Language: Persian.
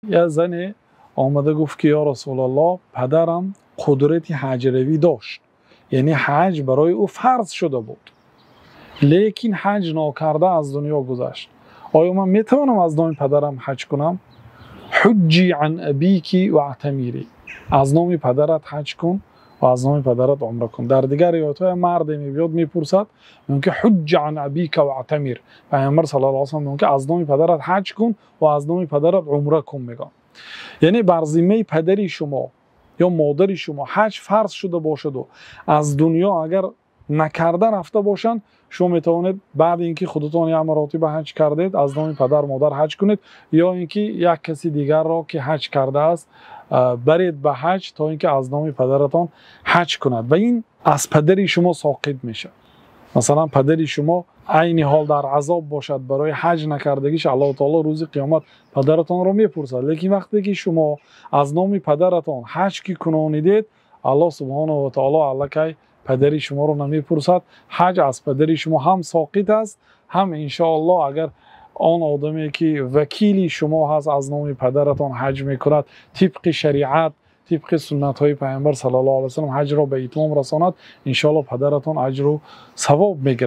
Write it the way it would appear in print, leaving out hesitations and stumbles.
یه زنی آمده گفت که یا رسول الله پدرم قدرت حج روی داشت، یعنی حج برای او فرض شده بود لیکن حج نکرده از دنیا گذشت. آیا من میتوانم از نام پدرم حج کنم؟ حجی عن ابیکی و اعتمیری، از نام پدرت حج کن و از نام پدرت عمره کن. در دیگر روایت های مرد میاد میپرسد میگه حج عن ابیک و اعتمیر، پیامبر صلی الله علیه و آله میگه از نام پدرت حج کن و از نام پدرت عمره کن. میگن یعنی بر ذمه پدری شما یا مادری شما حج فرض شده باشد و از دنیا اگر نکرده رفته باشند، شما میتوانید بعد اینکه خودتان یک مراتب حج کردید از نام پدر مادر حج کنید، یا اینکه یک کسی دیگر را که حج کرده است برید به حج تا اینکه از نام پدرتان حج کند و این از پدری شما ساقط میشه. مثلا پدری شما عین حال در عذاب باشد برای حج نکردگیش، الله تعالی روز قیامت پدرتان را میپرسد. لیکن وقتی که شما از نام پدرتان حج کی کنانیدید، الله سبحانه و تعالی الکی پدری شما رو نمیپرسد. حج از پدری شما هم ساقط است، هم ان شاء الله اگر آن آدمی که وکیلی شما هست از نام پدرتان حج میکند، طبق شریعت طبق سنت های پیامبر صلی الله علیه و سلم حج را به اتمام رساند، ان شاء الله پدرتان اجر و ثواب میگیرد.